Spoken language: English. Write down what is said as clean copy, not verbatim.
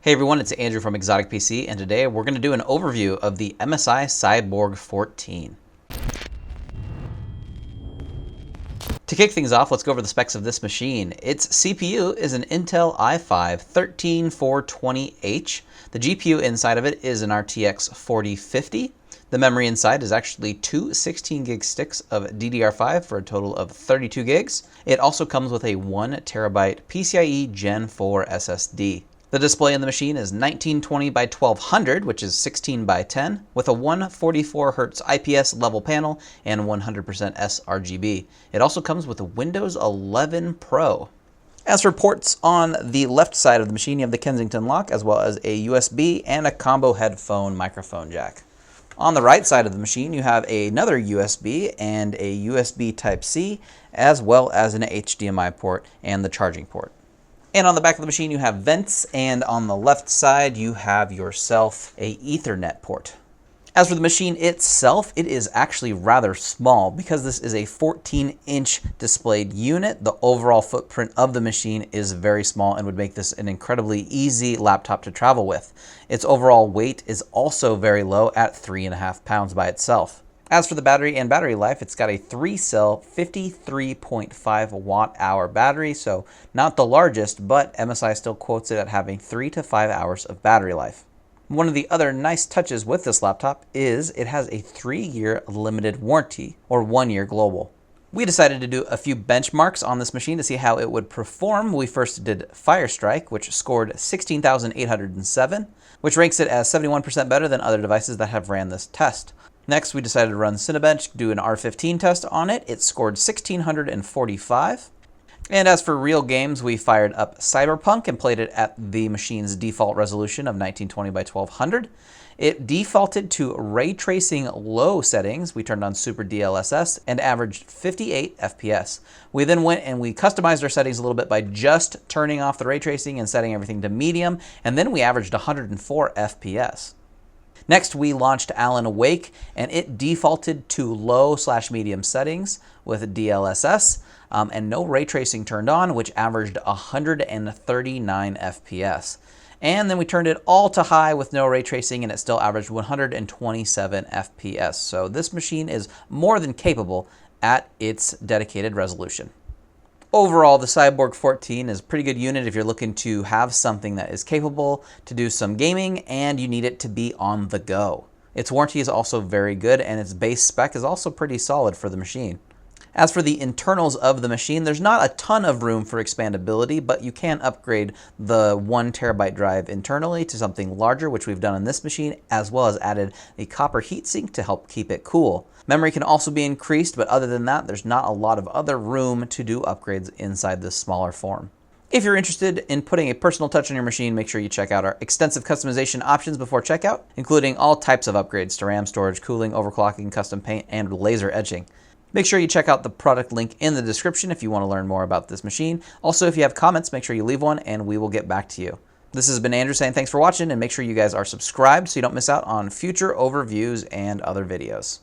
Hey everyone, it's Andrew from Exotic PC, and today we're going to do an overview of the MSI Cyborg 14. To kick things off, let's go over the specs of this machine. Its CPU is an Intel i5-13420H. The GPU inside of it is an RTX 4050. The memory inside is actually two 16 gig sticks of DDR5 for a total of 32 gigs. It also comes with a 1 terabyte PCIe Gen 4 SSD. The display in the machine is 1920 by 1200, which is 16 by 10, with a 144 Hz IPS level panel and 100% sRGB. It also comes with a Windows 11 Pro. As for ports, on the left side of the machine, you have the Kensington lock, as well as a USB and a combo headphone microphone jack. On the right side of the machine, you have another USB and a USB Type-C, as well as an HDMI port and the charging port. And on the back of the machine, you have vents, and on the left side, you have yourself a Ethernet port. As for the machine itself, it is actually rather small. Because this is a 14-inch displayed unit, the overall footprint of the machine is very small and would make this an incredibly easy laptop to travel with. Its overall weight is also very low at 3.5 pounds by itself. As for the battery and battery life, it's got a 3-cell 53.5 watt-hour battery, so not the largest, but MSI still quotes it at having 3 to 5 hours of battery life. One of the other nice touches with this laptop is it has a 3-year limited warranty, or 1-year global. We decided to do a few benchmarks on this machine to see how it would perform. We first did Firestrike, which scored 16,807, which ranks it as 71% better than other devices that have ran this test. Next, we decided to run Cinebench, do an R15 test on it. It scored 1,645. And as for real games, we fired up Cyberpunk and played it at the machine's default resolution of 1920 by 1200. It defaulted to ray tracing low settings. We turned on Super DLSS and averaged 58 FPS. We then went and we customized our settings a little bit by just turning off the ray tracing and setting everything to medium, and then we averaged 104 FPS. Next, we launched Alan Wake, and it defaulted to low/medium settings with DLSS, and no ray tracing turned on, which averaged 139 FPS. And then we turned it all to high with no ray tracing, and it still averaged 127 FPS. So this machine is more than capable at its dedicated resolution. Overall, the Cyborg 14 is a pretty good unit if you're looking to have something that is capable to do some gaming and you need it to be on the go. Its warranty is also very good, and its base spec is also pretty solid for the machine. As for the internals of the machine, there's not a ton of room for expandability, but you can upgrade the 1 terabyte drive internally to something larger, which we've done on this machine, as well as added a copper heatsink to help keep it cool. Memory can also be increased, but other than that, there's not a lot of other room to do upgrades inside this smaller form. If you're interested in putting a personal touch on your machine, make sure you check out our extensive customization options before checkout, including all types of upgrades to RAM storage, cooling, overclocking, custom paint, and laser etching. Make sure you check out the product link in the description if you want to learn more about this machine. Also, if you have comments, make sure you leave one and we will get back to you. This has been Andrew saying thanks for watching, and make sure you guys are subscribed so you don't miss out on future overviews and other videos.